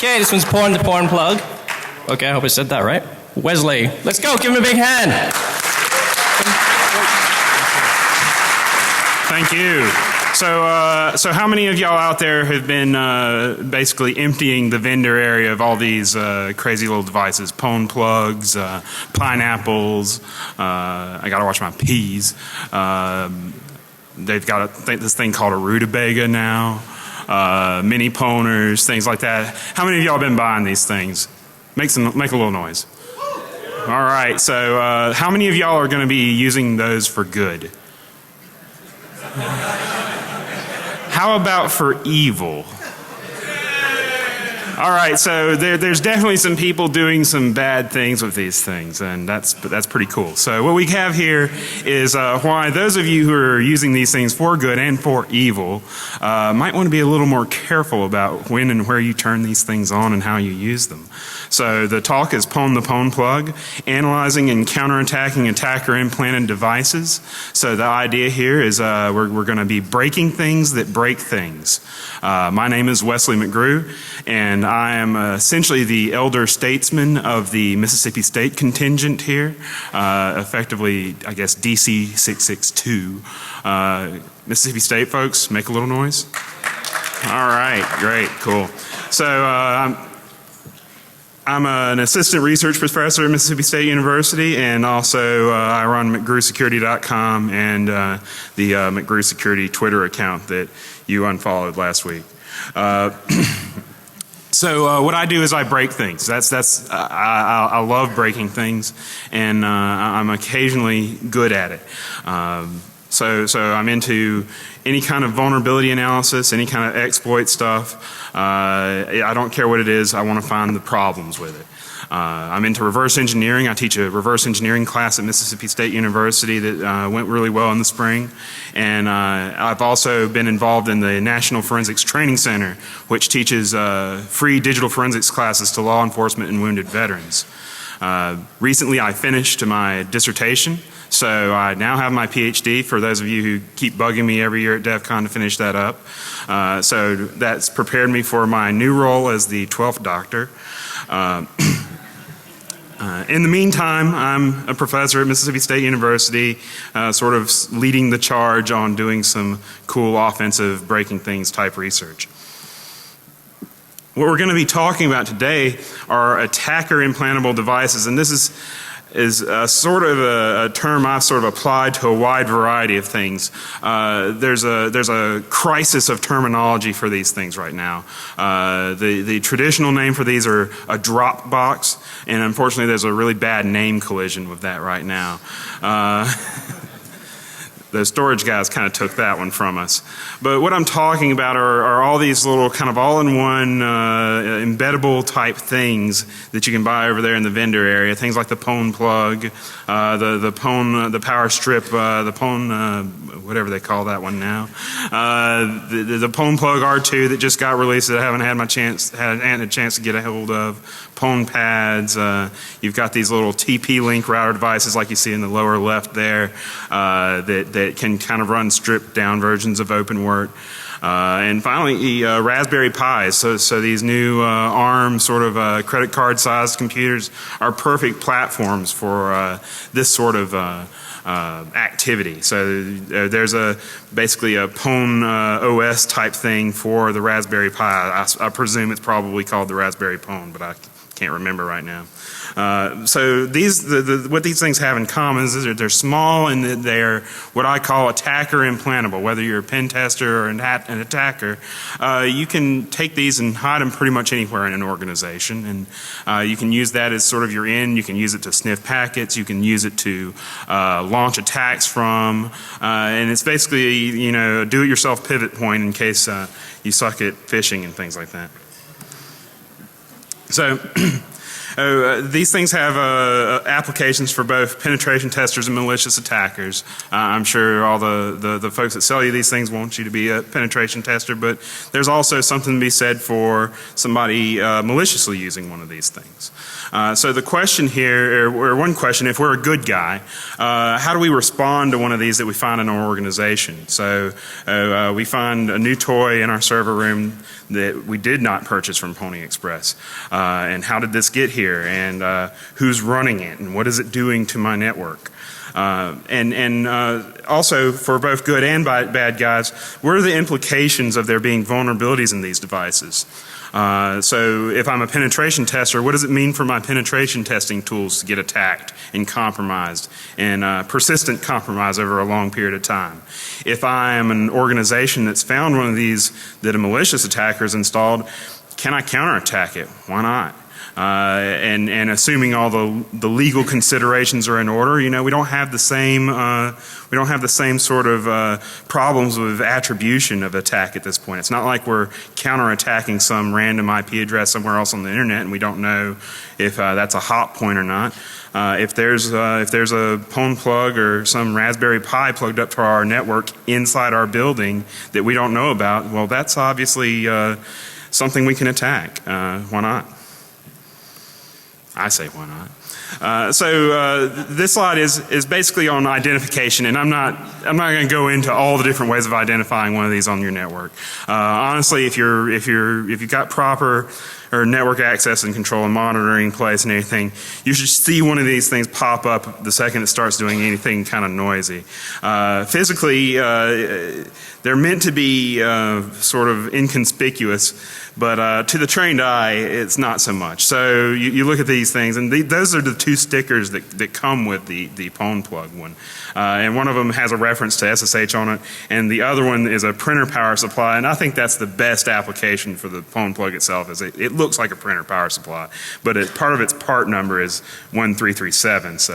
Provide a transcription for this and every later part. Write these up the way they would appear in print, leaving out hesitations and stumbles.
Okay, this one's Porn to Porn plug. Okay, I hope I said that right. Wesley, let's go, give him a big hand. Thank you. So how many of y'all out there have been basically emptying the vendor area of all these crazy little devices? Pwn plugs, pineapples, I gotta watch my P's. They've got this thing called a rutabaga now. Mini pwners, things like that. How many of y'all been buying these things? Make a little noise. All right, so how many of y'all are going to be using those for good? How about for evil? All right, so there's definitely some people doing some bad things with these things, and that's pretty cool. So what we have here is why those of you who are using these things for good and for evil might want to be a little more careful about when and where you turn these things on and how you use them. So the talk is Pwn the Pwn plug, analyzing and counterattacking attacker-implanted devices. So the idea here is we're going to be breaking things that break things. My name is Wesley McGrew, and I am essentially the elder statesman of the Mississippi State contingent here, effectively, I guess, DC 662. Mississippi State folks, make a little noise. All right, great, cool. So I'm an assistant research professor at Mississippi State University, and also I run McGrewSecurity.com and the McGrew Security Twitter account that you unfollowed last week. So what I do is I break things. I love breaking things, and I'm occasionally good at it. So I'm into any kind of vulnerability analysis, any kind of exploit stuff. I don't care what it is. I want to find the problems with it. I'm into reverse engineering. I teach a reverse engineering class at Mississippi State University that went really well in the spring. And I've also been involved in the National Forensics Training Center, which teaches free digital forensics classes to law enforcement and wounded veterans. Recently I finished my dissertation, so I now have my PhD, for those of you who keep bugging me every year at DEFCON to finish that up. So that's prepared me for my new role as the 12th Doctor. In the meantime, I'm a professor at Mississippi State University, sort of leading the charge on doing some cool offensive breaking things type research. What we're going to be talking about today are attacker implantable devices, and this is sort of a term I've sort of applied to a wide variety of things. There's a crisis of terminology for these things right now. The traditional name for these are a drop box, and unfortunately there's a really bad name collision with that right now. The storage guys kind of took that one from us. But what I'm talking about are all these little kind of all-in-one embeddable type things that you can buy over there in the vendor area. Things like the Pwn plug, the Pwn, the power strip, the Pwn, whatever they call that one now. The Pwn plug R2 that just got released that I haven't had a chance to get a hold of. Pwn pads. You've got these little TP-Link router devices like you see in the lower left there that can kind of run stripped down versions of OpenWrt. And finally, Raspberry Pis. So these new ARM sort of credit card sized computers are perfect platforms for this sort of activity. So there's basically a Pwn OS type thing for the Raspberry Pi. I presume it's probably called the Raspberry Pwn, but I can't remember right now. So what these things have in common is that they're small and that they're what I call attacker implantable. Whether you're a pen tester or an attacker, you can take these and hide them pretty much anywhere in an organization, and you can use that as sort of your end. You can use it to sniff packets. You can use it to launch attacks from, and it's basically a do-it-yourself pivot point in case you suck at phishing and things like that. So These things have applications for both penetration testers and malicious attackers. I'm sure all the folks that sell you these things want you to be a penetration tester, but there's also something to be said for somebody maliciously using one of these things. So the question here, or one question, if we're a good guy, how do we respond to one of these that we find in our organization? So we find a new toy in our server room that we did not purchase from Pony Express. And how did this get here? And who's running it? And what is it doing to my network? Also, for both good and bad guys, what are the implications of there being vulnerabilities in these devices? So if I'm a penetration tester, what does it mean for my penetration testing tools to get attacked and compromised and persistent compromise over a long period of time? If I am an organization that's found one of these that a malicious attacker has installed, can I counterattack it? Why not? And assuming all the legal considerations are in order, you know, we don't have the same sort of problems with attribution of attack at this point. It's not like we're counterattacking some random IP address somewhere else on the internet and we don't know if that's a hot point or not. If there's a phone plug or some Raspberry Pi plugged up to our network inside our building that we don't know about, well, that's obviously something we can attack. Why not? I say why not. This slide is basically on identification, and I'm not going to go into all the different ways of identifying one of these on your network. Honestly, if you've got proper or network access and control and monitoring in place and everything, you should see one of these things pop up the second it starts doing anything kind of noisy. Physically, they're meant to be sort of inconspicuous, but to the trained eye, it's not so much. So you look at these things, and those are the two stickers that come with the phone plug one. And one of them has a reference to SSH on it, and the other one is a printer power supply, and I think that's the best application for the phone plug itself. Is it looks like a printer power supply, but part of its part number is 1337, so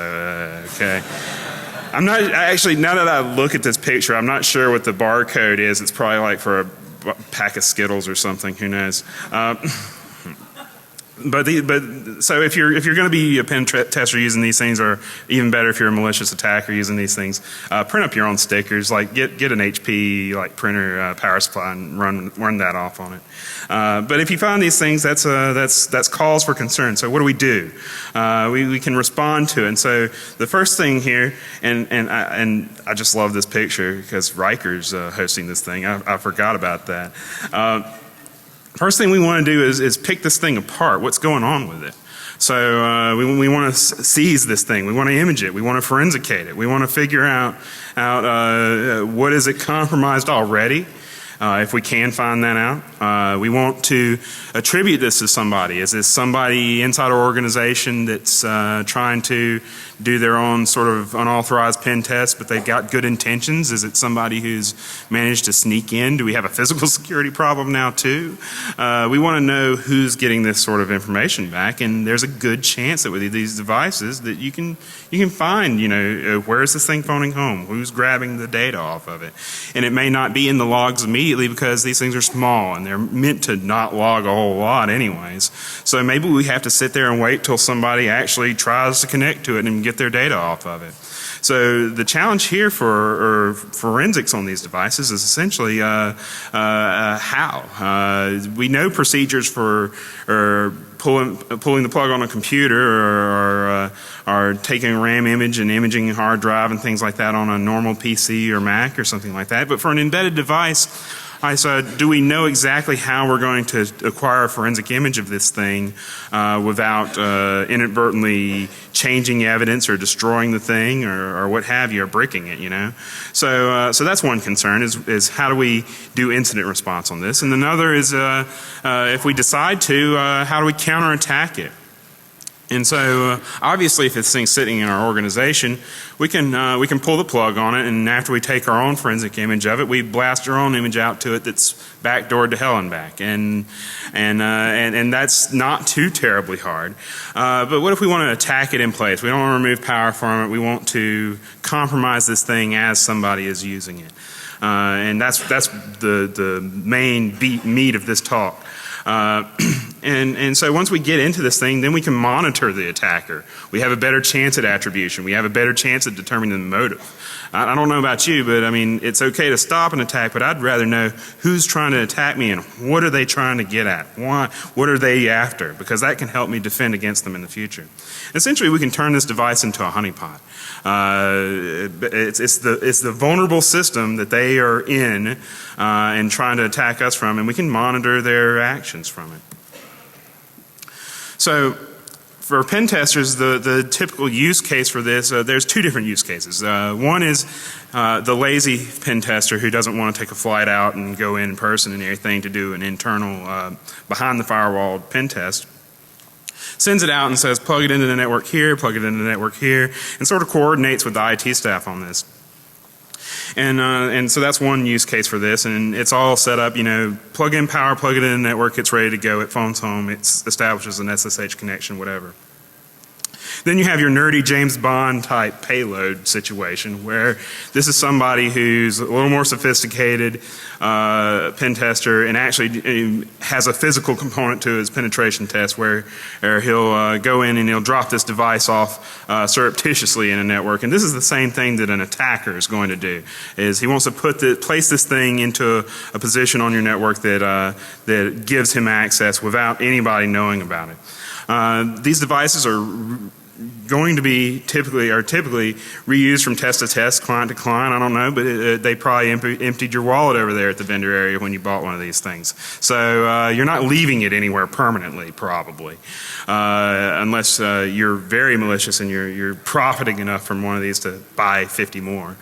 okay. I'm not, actually, now that I look at this picture, I'm not sure what the barcode is. It's probably like for a pack of Skittles or something, who knows. So if you're going to be a pen tester using these things, or even better if you're a malicious attacker using these things, print up your own stickers. Like get an HP like printer power supply and run that off on it. But if you find these things, that's cause for concern. So what do? We can respond to it. And so the first thing here, and I just love this picture because Riker's hosting this thing. I forgot about that. First thing we want to do is pick this thing apart. What's going on with it? So we want to seize this thing. We want to image it. We want to forensicate it. We want to figure out what is it compromised already. If we can find that out. We want to attribute this to somebody. Is this somebody inside our organization that's trying to do their own sort of unauthorized pen test, but they've got good intentions? Is it somebody who's managed to sneak in? Do we have a physical security problem now too? We want to know who's getting this sort of information back, and there's a good chance that with these devices that you can find, you know, where's this thing phoning home? Who's grabbing the data off of it? And it may not be in the logs immediately because these things are small and they're meant to not log a whole lot anyways. So maybe we have to sit there and wait till somebody actually tries to connect to it and get their data off of it. So the challenge here for forensics on these devices is essentially how. We know procedures for pulling the plug on a computer or taking a RAM image and imaging a hard drive and things like that on a normal PC or Mac or something like that. But for an embedded device, I said, do we know exactly how we're going to acquire a forensic image of this thing without inadvertently changing evidence or destroying the thing or what have you, or bricking it, you know? So that's one concern is how do we do incident response on this? And another is if we decide to, how do we counterattack it? And so obviously if this thing's sitting in our organization, we can pull the plug on it, and after we take our own forensic image of it, we blast our own image out to it that's backdoored to hell and back. And that's not too terribly hard. But what if we want to attack it in place? We don't want to remove power from it. We want to compromise this thing as somebody is using it. And that's the main meat of this talk. And so once we get into this thing, then we can monitor the attacker. We have a better chance at attribution. We have a better chance at determining the motive. I don't know about you, but I mean, it's okay to stop an attack, but I'd rather know who's trying to attack me and what are they trying to get at? Why? What are they after? Because that can help me defend against them in the future. Essentially, we can turn this device into a honeypot. It's the vulnerable system that they are in and trying to attack us from, and we can monitor their actions from it. So for pen testers, the typical use case for this, there's two different use cases. One is the lazy pen tester who doesn't want to take a flight out and go in person and everything to do an internal behind the firewall pen test. Sends it out and says plug it into the network here, plug it into the network here, and sort of coordinates with the IT staff on this. And so that's one use case for this, and it's all set up, you know, plug in power, plug it in the network, it's ready to go, it phones home, it establishes an SSH connection, whatever. Then you have your nerdy James Bond type payload situation where this is somebody who's a little more sophisticated pen tester and actually has a physical component to his penetration test where he'll go in and he'll drop this device off surreptitiously in a network. And this is the same thing that an attacker is going to do, is he wants to place this thing into a position on your network that gives him access without anybody knowing about it. These devices are going to be typically reused from test to test, client to client. I don't know, but they probably emptied your wallet over there at the vendor area when you bought one of these things. So you're not leaving it anywhere permanently, probably, unless you're very malicious and you're profiting enough from one of these to buy 50 more.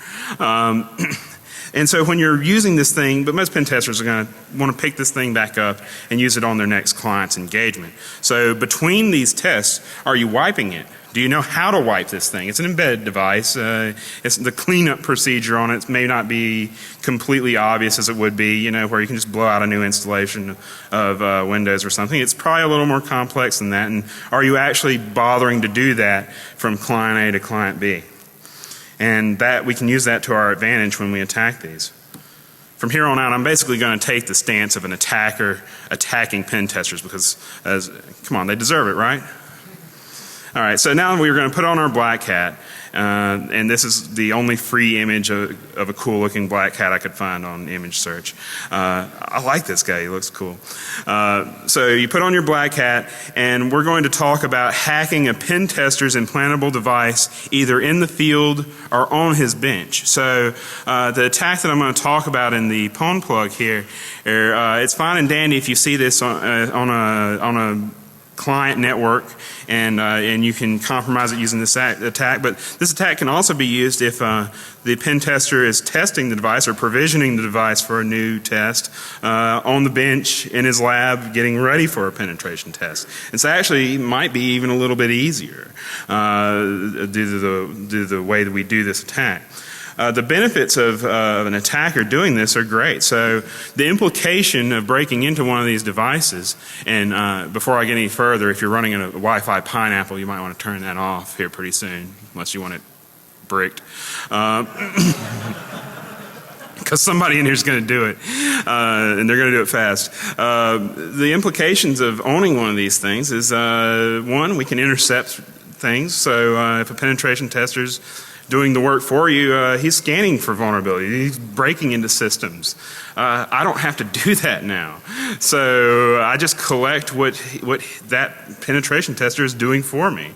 And so when you're using this thing, but most pen testers are going to want to pick this thing back up and use it on their next client's engagement. So between these tests, are you wiping it? Do you know how to wipe this thing? It's an embedded device. It's the cleanup procedure on it may not be completely obvious as it would be, you know, where you can just blow out a new installation of Windows or something. It's probably a little more complex than that. And are you actually bothering to do that from client A to client B? And that we can use that to our advantage when we attack these. From here on out, I'm basically going to take the stance of an attacker attacking pen testers because, come on, they deserve it, right? All right, so now we're going to put on our black hat, and this is the only free image of a cool looking black hat I could find on image search. I like this guy, he looks cool. So you put on your black hat, and we're going to talk about hacking a pen tester's implantable device either in the field or on his bench. So the attack that I'm going to talk about in the pawn plug here, it's fine and dandy if you see this on a client network and you can compromise it using this attack, but this attack can also be used if the pen tester is testing the device or provisioning the device for a new test on the bench in his lab getting ready for a penetration test. It's actually might be even a little bit easier due to the way that we do this attack. The benefits of an attacker doing this are great. So the implication of breaking into one of these devices, and before I get any further, if you're running a Wi-Fi Pineapple, you might want to turn that off here pretty soon, unless you want it bricked. Because somebody in here is going to do it, and they're going to do it fast. The implications of owning one of these things is, one, we can intercept things. So if a penetration tester's doing the work for you, he's scanning for vulnerability. He's breaking into systems. I don't have to do that now. So I just collect what that penetration tester is doing for me.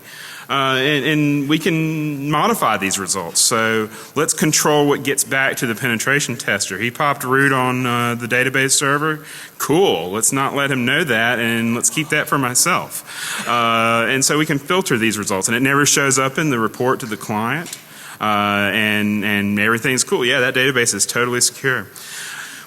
And we can modify these results. So let's control what gets back to the penetration tester. He popped root on the database server. Cool. Let's not let him know that, and let's keep that for myself. And so we can filter these results, and it never shows up in the report to the client. And everything's cool. Yeah, that database is totally secure.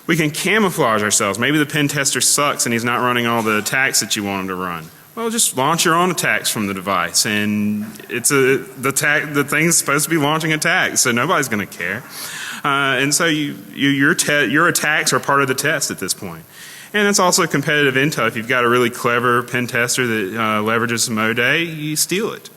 We can camouflage ourselves. Maybe the pen tester sucks and he's not running all the attacks that you want him to run. Well, just launch your own attacks from the device, and the thing's supposed to be launching attacks, so nobody's going to care. And so your attacks are part of the test at this point. And it's also competitive intel. If you've got a really clever pen tester that leverages some ODay, you steal it.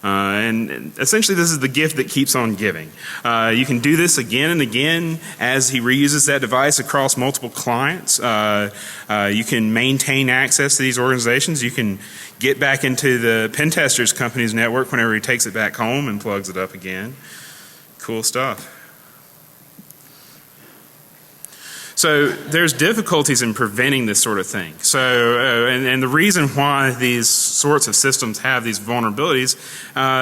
And essentially this is the gift that keeps on giving. You can do this again and again as he reuses that device across multiple clients. You can maintain access to these organizations. You can get back into the pen testers company's network whenever he takes it back home and plugs it up again. Cool stuff. So there's difficulties in preventing this sort of thing. So, and the reason why these sorts of systems have these vulnerabilities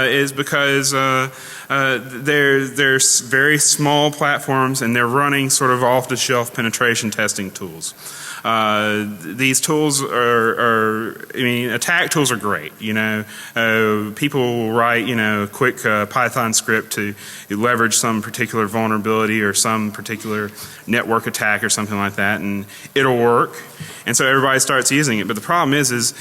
is because they're very small platforms and they're running sort of off-the-shelf penetration testing tools. These tools attack tools are great, people will write, a quick Python script to leverage some particular vulnerability or some particular network attack or something like that, and it'll work. And so everybody starts using it. But the problem is as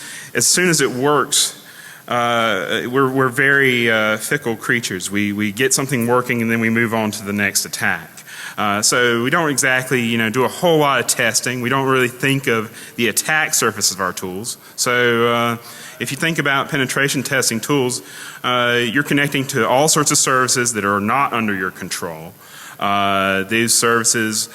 soon as it works, we're very fickle creatures. We get something working and then we move on to the next attack. So we don't exactly, do a whole lot of testing. We don't really think of the attack surface of our tools. So if you think about penetration testing tools, you're connecting to all sorts of services that are not under your control. These services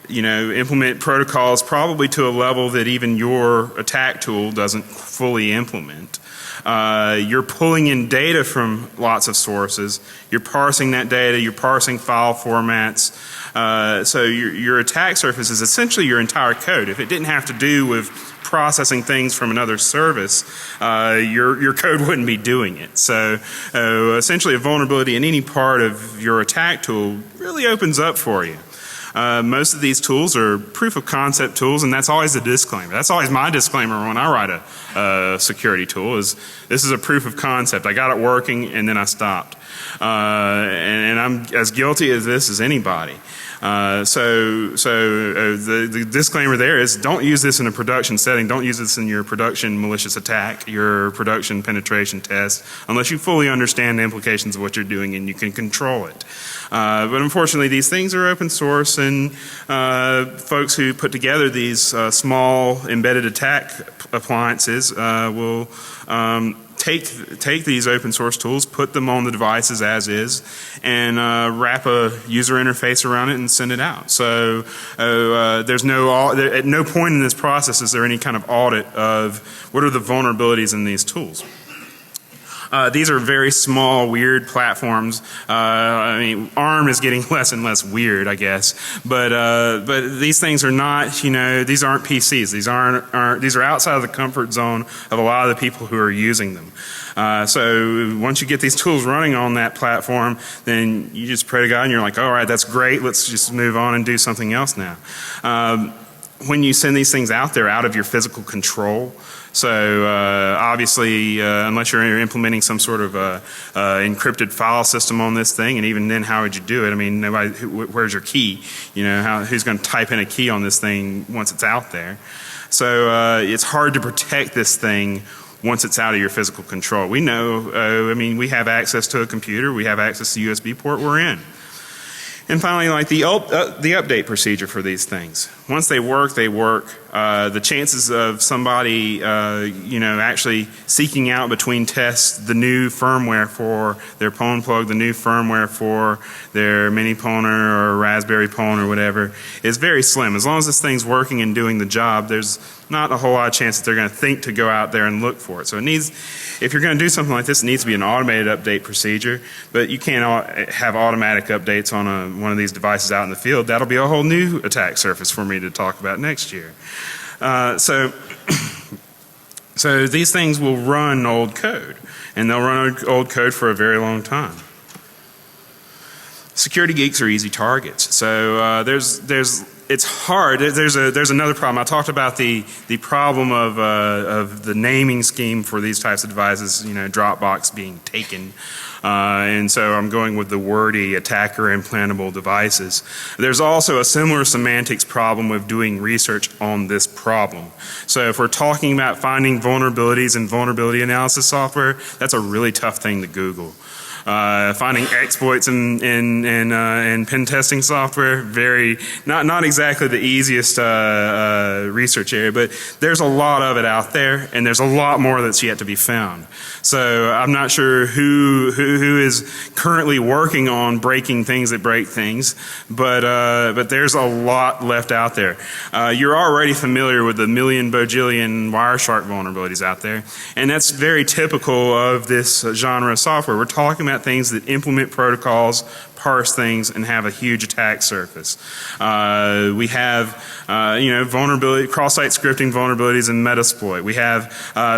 implement protocols probably to a level that even your attack tool doesn't fully implement. You're pulling in data from lots of sources. You're parsing that data. You're parsing file formats. So your attack surface is essentially your entire code. If it didn't have to do with processing things from another service, your code wouldn't be doing it. So essentially a vulnerability in any part of your attack tool really opens up for you. Most of these tools are proof of concept tools, and that's always a disclaimer. That's always my disclaimer when I write a security tool is this is a proof of concept. I got it working and then I stopped. And I'm as guilty as this as anybody. The disclaimer there is don't use this in a production setting. Don't use this in your production malicious attack, your production penetration test, unless you fully understand the implications of what you're doing and you can control it. But unfortunately these things are open source, and folks who put together these small embedded attack appliances will take these open source tools, put them on the devices as is, and wrap a user interface around it and send it out. So there's at no point in this process is there any kind of audit of what are the vulnerabilities in these tools. These are very small, weird platforms. ARM is getting less and less weird, I guess. But these things are not, these aren't PCs. These are outside of the comfort zone of a lot of the people who are using them. So once you get these tools running on that platform, then you just pray to God and you're like, all right, that's great. Let's just move on and do something else now. When you send these things out, they're out of your physical control. So obviously, unless you're implementing some sort of encrypted file system on this thing, and even then, how would you do it? Where's your key? Who's going to type in a key on this thing once it's out there? So it's hard to protect this thing once it's out of your physical control. We know, we have access to a computer, we have access to the USB port, we're in. And finally, like the update procedure for these things. Once they work, they work. The chances of somebody, actually seeking out between tests the new firmware for their Pwn plug, the new firmware for their mini Pwn or Raspberry Pwn or whatever, is very slim. As long as this thing's working and doing the job, there's not a whole lot of chance that they're going to think to go out there and look for it. So it needs, if you're going to do something like this, it needs to be an automated update procedure, but you can't have automatic updates on one of these devices out in the field. That'll be a whole new attack surface for me to talk about next year. So these things will run old code, and they'll run old code for a very long time. Security geeks are easy targets. So it's hard. There's another problem. I talked about the problem of the naming scheme for these types of devices. Dropbox being taken, and so I'm going with the wordy attacker implantable devices. There's also a similar semantics problem with doing research on this problem. So if we're talking about finding vulnerabilities in vulnerability analysis software, that's a really tough thing to Google. Finding exploits in pen testing software, not exactly the easiest research area, but there's a lot of it out there, and there's a lot more that's yet to be found. So I'm not sure who is currently working on breaking things that break things, but there's a lot left out there. You're already familiar with the million bojillion Wireshark vulnerabilities out there, and that's very typical of this genre of software. We're talking about things that implement protocols, parse things, and have a huge attack surface. We have, vulnerability, cross-site scripting vulnerabilities in Metasploit. We have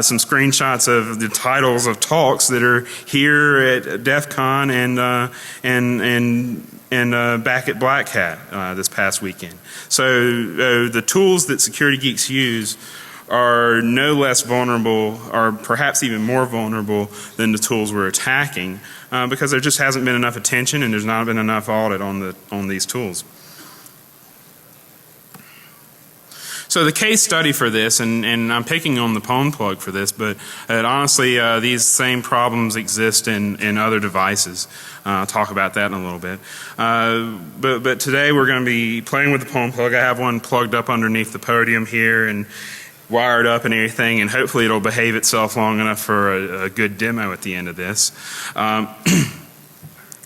some screenshots of the titles of talks that are here at DEFCON and back at Black Hat this past weekend. So the tools that security geeks use are no less vulnerable, or perhaps even more vulnerable than the tools we're attacking, because there just hasn't been enough attention and there's not been enough audit on these tools. So the case study for this, and I'm picking on the Pwn plug for this, but honestly these same problems exist in other devices. I'll talk about that in a little bit. But today we're going to be playing with the Pwn plug. I have one plugged up underneath the podium here and wired up and everything, and hopefully it'll behave itself long enough for a good demo at the end of this.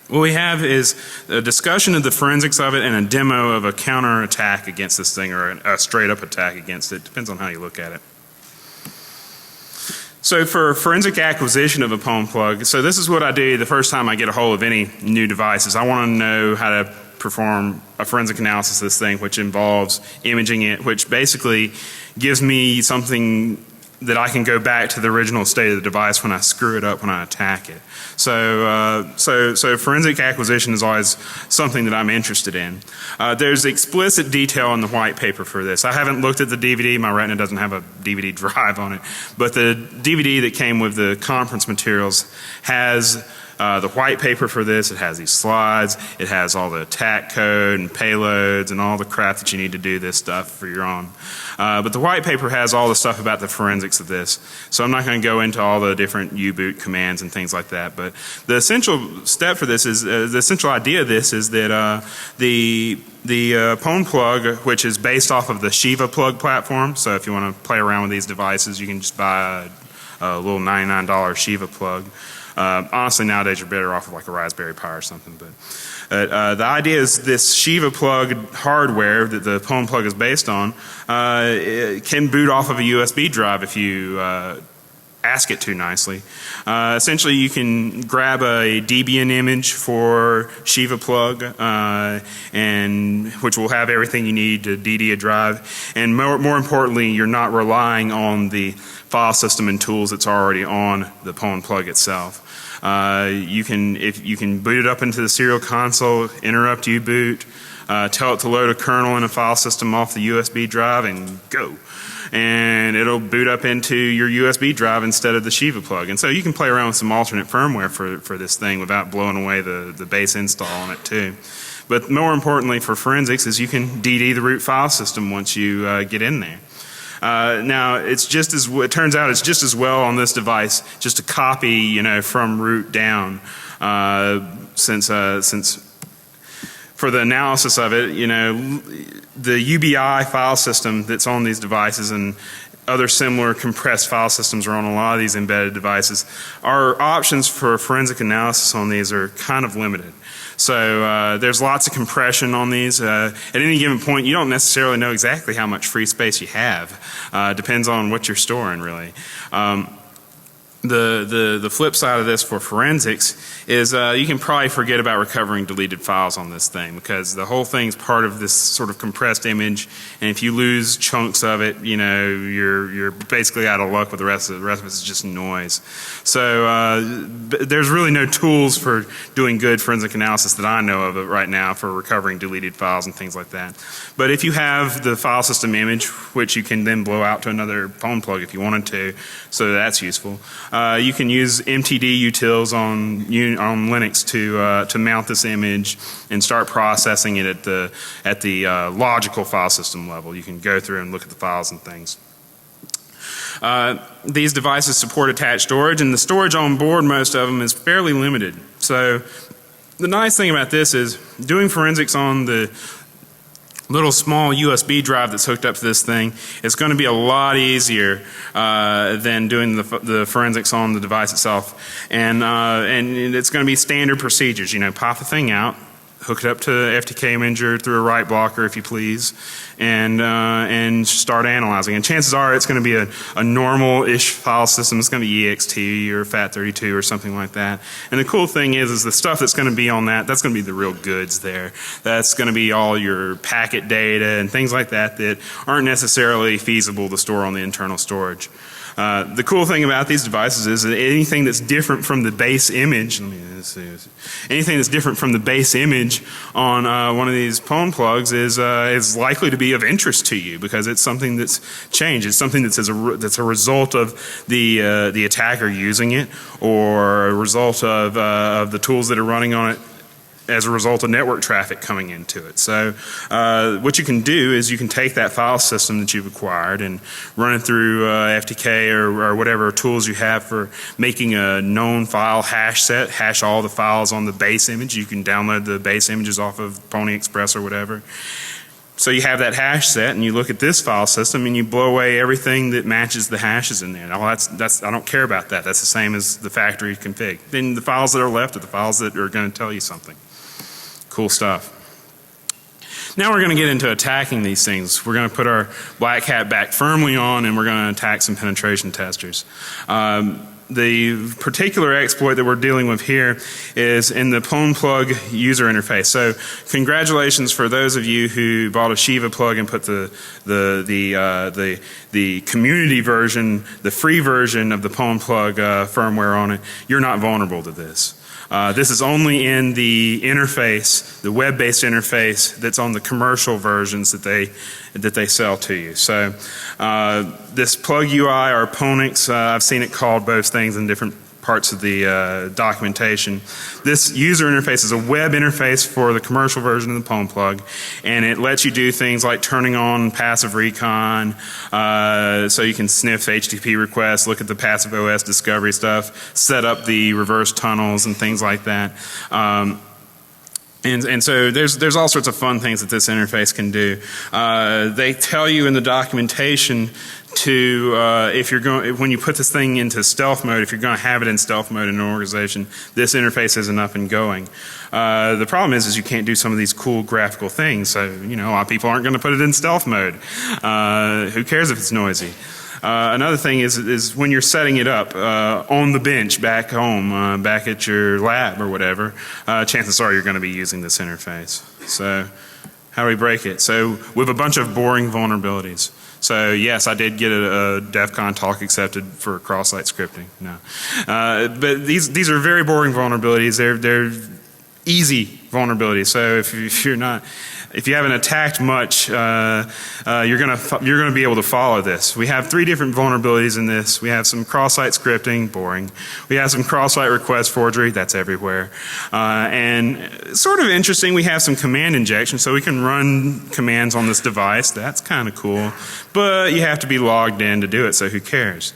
What we have is a discussion of the forensics of it and a demo of a counter attack against this thing, or a straight up attack against it. Depends on how you look at it. So for forensic acquisition of a Pwn plug, so this is what I do the first time I get a hold of any new devices. I want to know how to perform a forensic analysis of this thing, which involves imaging it, which basically gives me something that I can go back to the original state of the device when I screw it up, when I attack it. So forensic acquisition is always something that I'm interested in. There's explicit detail in the white paper for this. I haven't looked at the DVD. My Retina doesn't have a DVD drive on it, but the DVD that came with the conference materials has the white paper for this. It has these slides. It has all the attack code and payloads and all the crap that you need to do this stuff for your own. But the white paper has all the stuff about the forensics of this. So I'm not going to go into all the different U-boot commands and things like that. But the essential step for this is, the essential idea of this is that the Pwn plug, which is based off of the Shiva plug platform. So if you want to play around with these devices, you can just buy a little $99 Shiva plug. Honestly, nowadays you're better off with like a Raspberry Pi or something. But the idea is this Shiva plug hardware that the Pwn plug is based on it can boot off of a USB drive if you ask it to nicely. Essentially, you can grab a Debian image for Shiva plug, and which will have everything you need to DD a drive. And more importantly, you're not relying on the file system and tools that's already on the Pwn plug itself. You can boot it up into the serial console, interrupt U-boot, tell it to load a kernel and a file system off the USB drive, and go. And it'll boot up into your USB drive instead of the Shiva plug. And so you can play around with some alternate firmware for this thing without blowing away the base install on it too. But more importantly for forensics is you can DD the root file system once you get in there. Now it turns out it's just as well on this device just to copy, from root down, since for the analysis of it, the UBI file system that's on these devices and other similar compressed file systems are on a lot of these embedded devices. Our options for forensic analysis on these are kind of limited. So there's lots of compression on these. At any given point, you don't necessarily know exactly how much free space you have. Depends on what you're storing, really. The flip side of this for forensics is you can probably forget about recovering deleted files on this thing, because the whole thing's part of this sort of compressed image, and if you lose chunks of it, you're basically out of luck with the rest of it. The rest of it's just noise. So there's really no tools for doing good forensic analysis that I know of right now for recovering deleted files and things like that. But if you have the file system image, which you can then blow out to another Pwn plug if you wanted to, so that's useful. You can use MTD utils on Linux to mount this image and start processing it at the logical file system level. You can go through and look at the files and things. These devices support attached storage, and the storage on board, most of them, is fairly limited. So the nice thing about this is doing forensics on the little small USB drive that's hooked up to this thing is going to be a lot easier than doing the forensics on the device itself. And it's going to be standard procedures. You know, pop the thing out, hook it up to FTK Imager through a write blocker, if you please, and start analyzing. And chances are it's going to be a normal-ish file system. It's going to be EXT or FAT32 or something like that. And the cool thing is the stuff that's going to be on that's going to be the real goods there. That's going to be all your packet data and things like that that aren't necessarily feasible to store on the internal storage. The cool thing about these devices is that anything that's different from the base image, anything that's different from the base image on one of these phone plugs is likely to be of interest to you because it's something that's changed. It's something that's a result of the attacker using it, or a result of the tools that are running on it as a result of network traffic coming into it. So what you can do is you can take that file system that you've acquired and run it through FTK or whatever tools you have for making a known file hash set, hash all the files on the base image. You can download the base images off of Pony Express or whatever. So you have that hash set, and you look at this file system, and you blow away everything that matches the hashes in there. I don't care about that. That's the same as the factory config. Then the files that are left are the files that are going to tell you something. Cool stuff. Now we're going to get into attacking these things. We're going to put our black hat back firmly on, and we're going to attack some penetration testers. The particular exploit that we're dealing with here is in the Pwn plug user interface. So congratulations for those of you who bought a Shiva plug and put the community version, the free version of the Pwn plug firmware on it. You're not vulnerable to this. This is only in the interface, the web-based interface that's on the commercial versions that they sell to you. So this plug UI or Ponix, I've seen it called both things in different parts of the documentation. This user interface is a web interface for the commercial version of the Pwn plug, and it lets you do things like turning on passive recon, so you can sniff HTTP requests, look at the passive OS discovery stuff, set up the reverse tunnels and things like that. And so there's all sorts of fun things that this interface can do. They tell you in the documentation to when you put this thing into stealth mode, if you're going to have it in stealth mode in an organization, this interface isn't up and going. The problem is you can't do some of these cool graphical things. So a lot of people aren't going to put it in stealth mode. Who cares if it's noisy? Another thing is when you're setting it up on the bench back home, back at your lab or whatever, chances are you're going to be using this interface. So how do we break it? So with a bunch of boring vulnerabilities. So yes, I did get a DEFCON talk accepted for cross-site scripting. No, but these are very boring vulnerabilities. They're easy vulnerabilities. So if you haven't attacked much, you're gonna be able to follow this. We have 3 different vulnerabilities in this. We have some cross-site scripting, boring. We have some cross-site request forgery, that's everywhere. And sort of interesting, we have some command injection, so we can run commands on this device. That's kind of cool. But you have to be logged in to do it, so who cares?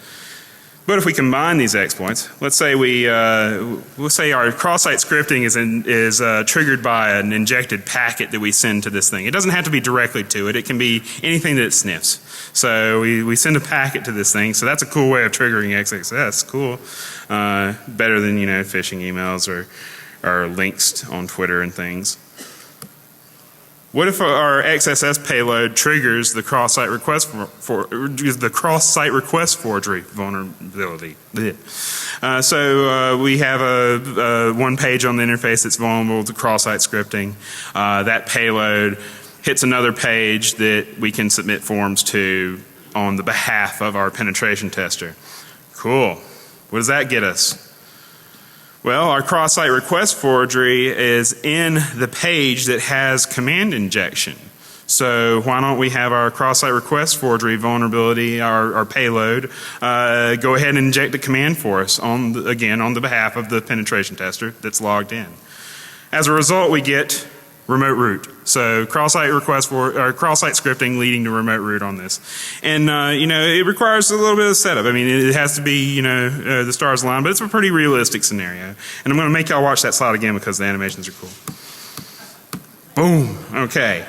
But if we combine these exploits, let's say we'll say our cross-site scripting is triggered by an injected packet that we send to this thing. It doesn't have to be directly to it. It can be anything that it sniffs. So we send a packet to this thing. So that's a cool way of triggering XXS. Cool. Better than phishing emails or links on Twitter and things. What if our XSS payload triggers the cross-site request forgery vulnerability? So we have one page on the interface that's vulnerable to cross-site scripting. That payload hits another page that we can submit forms to on the behalf of our penetration tester. Cool. What does that get us? Well, our cross-site request forgery is in the page that has command injection. So why don't we have our cross-site request forgery vulnerability, our payload, go ahead and inject a command for us on the behalf of the penetration tester that's logged in. As a result, we get remote root. So cross-site request for, or cross-site scripting leading to remote root on this. And, you know, it requires a little bit of setup. I mean, it has to be, you know, the stars align, but it's a pretty realistic scenario. And I'm going to make y'all watch that slide again because the animations are cool. Boom. Okay.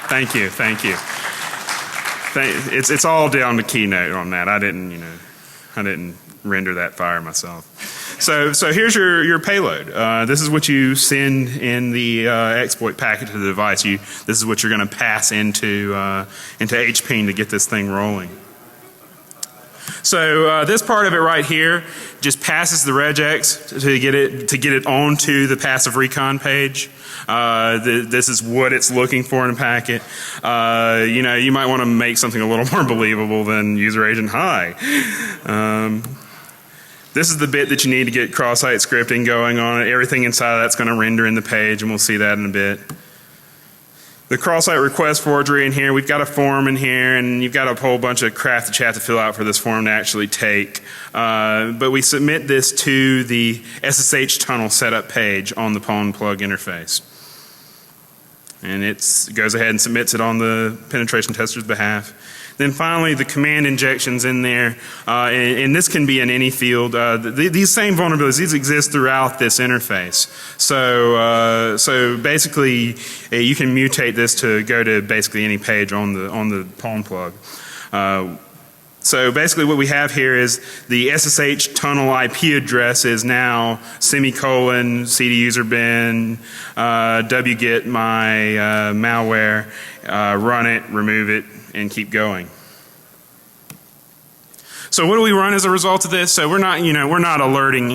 Thank you. Thank you. It's all down to Keynote on that. I didn't render that fire myself. So here's your payload. This is what you send in the exploit packet to the device. This is what you're going to pass into HPing to get this thing rolling. So this part of it right here just passes the regex to get it onto the passive recon page. This is what it's looking for in a packet. You know, you might want to make something a little more believable than user agent hi. This is the bit that you need to get cross-site scripting going on. Everything inside of that's going to render in the page, and we'll see that in a bit. The cross-site request forgery in here, we've got a form in here, and you've got a whole bunch of crap that you have to fill out for this form to actually take. But we submit this to the SSH tunnel setup page on the PWN plug interface. And it goes ahead and submits it on the penetration tester's behalf. Then finally, the command injections in there, and this can be in any field. These same vulnerabilities, these exist throughout this interface. So basically, you can mutate this to go to basically any page on the PWN plug. So basically what we have here is the SSH tunnel IP address is now semicolon cd user bin wget my malware, run it, remove it, and keep going. So what do we run as a result of this? So we're not alerting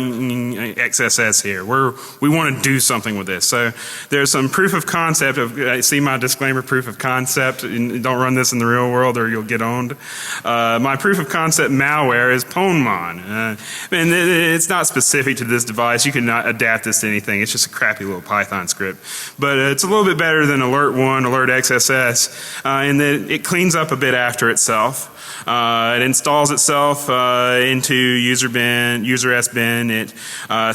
XSS here. We want to do something with this. So there's some proof of concept of, see my disclaimer, proof of concept, and don't run this in the real world or you'll get owned. My proof of concept malware is pwnmon. And it's not specific to this device. You can not adapt this to anything. It's just a crappy little Python script. But it's a little bit better than alert1, alert XSS, in that it cleans up a bit after itself. It installs itself into user S bin. It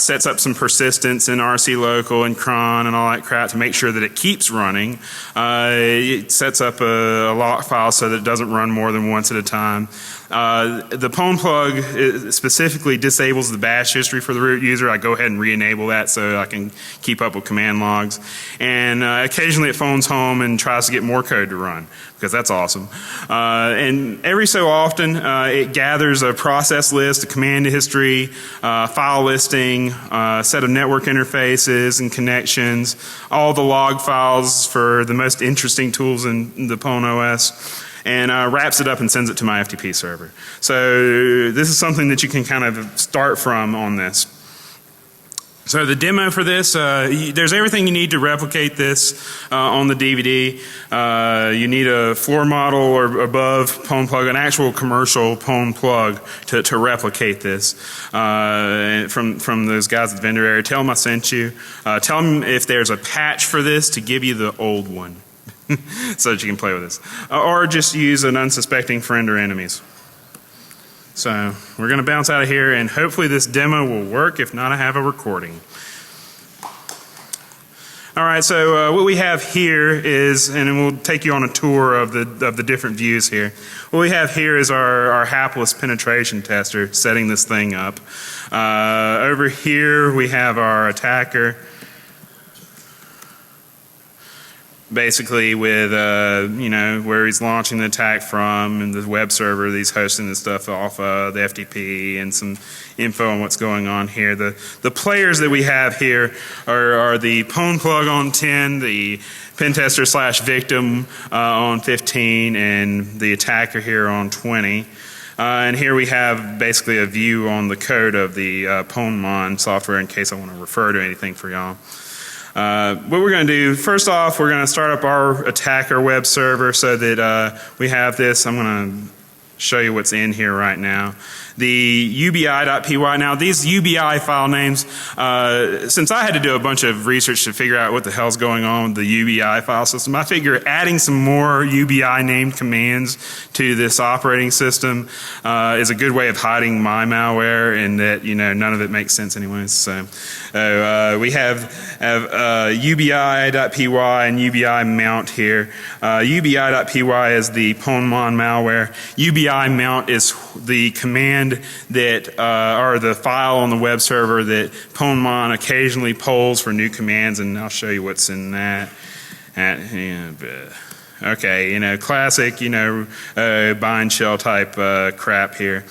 sets up some persistence in RC local and cron and all that crap to make sure that it keeps running. It sets up a lock file so that it doesn't run more than once at a time. The PWN plug specifically disables the bash history for the root user. I go ahead and re-enable that so I can keep up with command logs. And occasionally it phones home and tries to get more code to run because that's awesome. And every so often it gathers a process list, a command history, file listing, a set of network interfaces and connections, all the log files for the most interesting tools in the PWN OS. And wraps it up and sends it to my FTP server. So this is something that you can kind of start from on this. So the demo for this, there's everything you need to replicate this on the DVD. You need a floor model or above PWN plug, an actual commercial PWN plug to replicate this from those guys at the vendor area. Tell them I sent you. Tell them if there's a patch for this to give you the old one. So that you can play with this. Or just use an unsuspecting friend or enemies. So we're going to bounce out of here and hopefully this demo will work. If not, I have a recording. Alright, so what we have here is, and we'll take you on a tour of the different views here. What we have here is our hapless penetration tester setting this thing up. Over here we have our attacker. Basically with, where he's launching the attack from and the web server that he's hosting the stuff off of, the FTP and some info on what's going on here. The players that we have here are the PWN plug on 10, the pen tester / victim on 15, and the attacker here on 20. And here we have basically a view on the code of the pwnmon software in case I want to refer to anything for y'all. What we're going to do, first off, we're going to start up our attacker web server so that we have this. I'm going to show you what's in here right now. The ubi.py. Now these UBI file names, since I had to do a bunch of research to figure out what the hell's going on with the UBI file system, I figure adding some more UBI named commands to this operating system is a good way of hiding my malware, and that none of it makes sense anyways. So we have ubi.py and ubi mount here. ubi.py is the Ponmon malware. ubi mount is the command that, or the file on the web server that Ponmon occasionally polls for new commands, and I'll show you what's in that. Okay, classic, bind shell type crap here.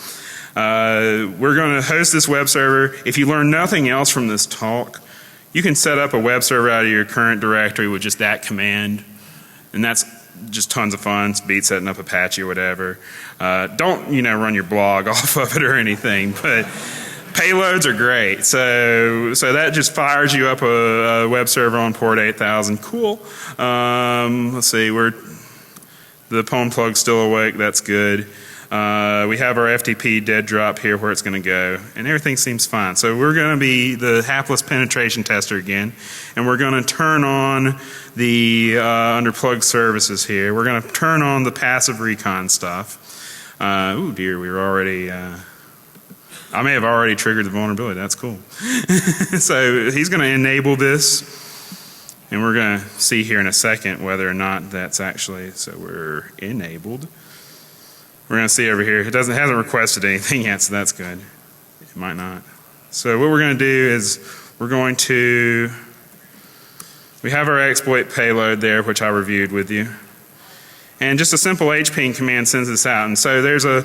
We're going to host this web server. If you learn nothing else from this talk, you can set up a web server out of your current directory with just that command, and that's just tons of fun. Beat setting up Apache or whatever. Don't run your blog off of it or anything, but payloads are great. So that just fires you up a web server on port 8000. Cool. Let's see, the pwn plug's still awake. That's good. We have our FTP dead drop here where it's going to go, and everything seems fine. So we're going to be the hapless penetration tester again, and we're going to turn on the under plug services here. We're going to turn on the passive recon stuff. Oh dear, we were already. I may have already triggered the vulnerability. That's cool. So he's going to enable this, and we're going to see here in a second whether or not that's actually. So we're enabled. We're going to see over here. It hasn't requested anything yet, so that's good. It might not. So what we're going to do is we have our exploit payload there, which I reviewed with you. And just a simple hping command sends this out. And so there's a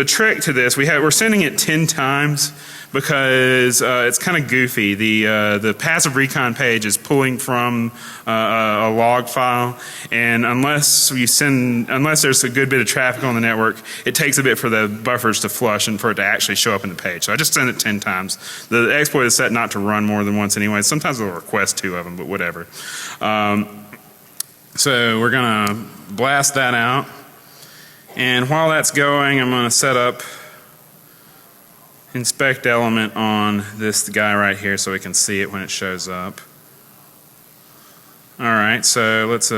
trick to this. We're sending it 10 times because it's kind of goofy. The passive recon page is pulling from a log file, and unless there's a good bit of traffic on the network, it takes a bit for the buffers to flush and for it to actually show up in the page. So I just send it 10 times. The exploit is set not to run more than once anyway. Sometimes it'll request 2 of them, but whatever. So we're going to blast that out, and while that's going, I'm going to set up inspect element on this guy right here so we can see it when it shows up. Alright, so let's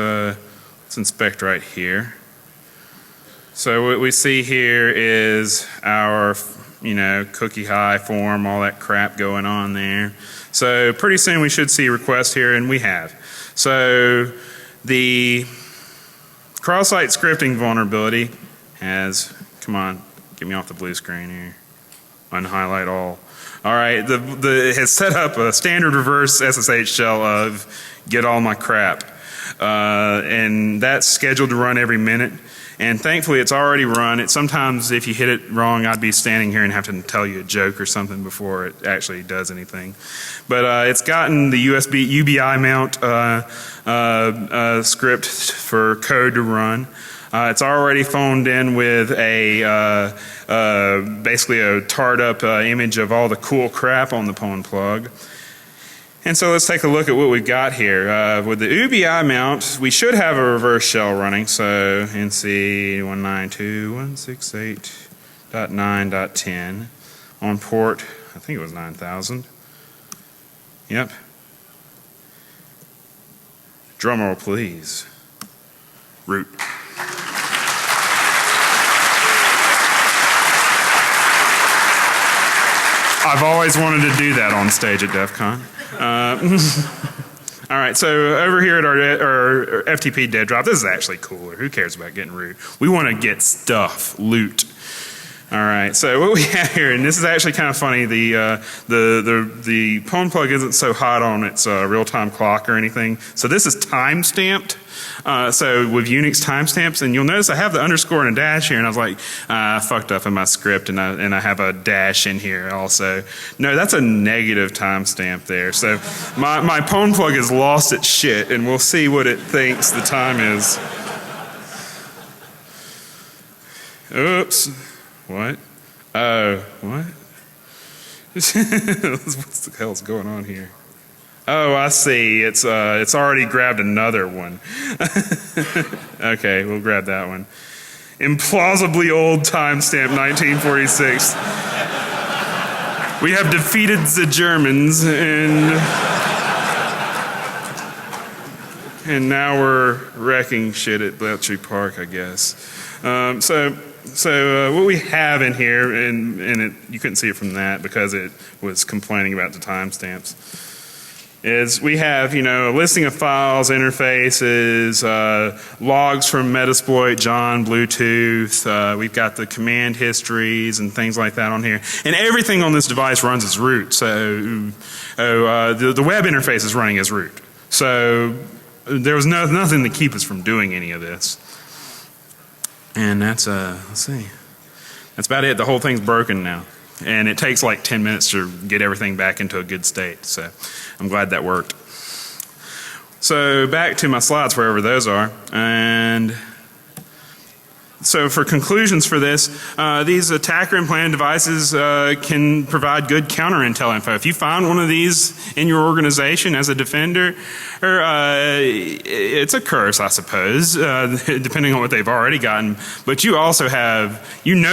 inspect right here. So what we see here is our cookie high form, all that crap going on there. So pretty soon we should see requests here, and we have. So the cross-site scripting vulnerability has, come on, get me off the blue screen here. Unhighlight all. All right, it has set up a standard reverse SSH shell of get all my crap. And that's scheduled to run every minute. And thankfully it's already run. Sometimes if you hit it wrong, I'd be standing here and have to tell you a joke or something before it actually does anything. But it's gotten the UBI mount script for code to run. It's already phoned in with basically a tarred up image of all the cool crap on the pwn plug. And so let's take a look at what we've got here. With the UBI mount, we should have a reverse shell running. So NC 192.168.9.10 on port, I think it was 9000. Yep. Drumroll, please. Root. I've always wanted to do that on stage at DEFCON. All right, so over here at our FTP dead drop, this is actually cooler. Who cares about getting root? We want to get stuff, loot. All right, so what we have here, and this is actually kind of funny, the pwn plug isn't so hot on its real-time clock or anything. So this is time-stamped. So with Unix timestamps, and you'll notice I have the underscore and a dash here, and I was like, I fucked up in my script, and I have a dash in here also. No, that's a negative timestamp there. So my pwn plug has lost its shit, and we'll see what it thinks the time is. Oops. What? Oh, what? What the hell's going on here? Oh, I see. It's already grabbed another one. Okay, we'll grab that one. implausibly old timestamp 1946. We have defeated the Germans, and now we're wrecking shit at Bletchley Park, I guess. So what we have in here, and you couldn't see it from that because it was complaining about the timestamps, is we have, a listing of files, interfaces, logs from Metasploit, John, Bluetooth. We've got the command histories and things like that on here. And everything on this device runs as root. So the web interface is running as root. So there was nothing to keep us from doing any of this. And that's, let's see. That's about it. The whole thing's broken now. And it takes like 10 minutes to get everything back into a good state. So I'm glad that worked. So back to my slides, wherever those are. And so for conclusions for this, these attacker implanted devices can provide good counter intel info. If you find one of these in your organization as a defender, it's a curse, I suppose, depending on what they've already gotten. But you also know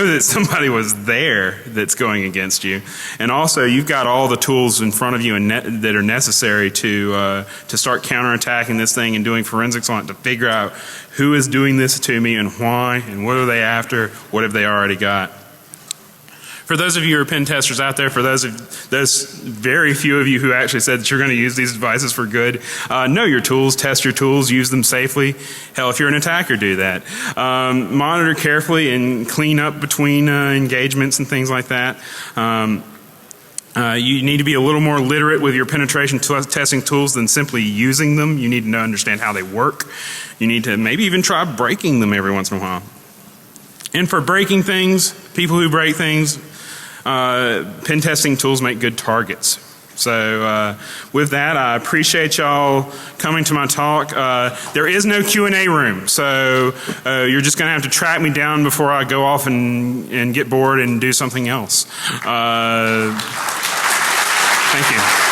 that somebody was there that's going against you. And also you've got all the tools in front of you that are necessary to start counterattacking this thing and doing forensics on it to figure out who is doing this to me and why and what are they after, what have they already got. For those of you who are pen testers out there, for those very few of you who actually said that you're going to use these devices for good, know your tools, test your tools, use them safely. Hell, if you're an attacker, do that. Monitor carefully and clean up between engagements and things like that. You need to be a little more literate with your penetration testing tools than simply using them. You need to understand how they work. You need to maybe even try breaking them every once in a while. And for breaking things, people who break things, pen testing tools make good targets. So with that, I appreciate y'all coming to my talk. There is no Q&A room, so you're just going to have to track me down before I go off and get bored and do something else. Thank you.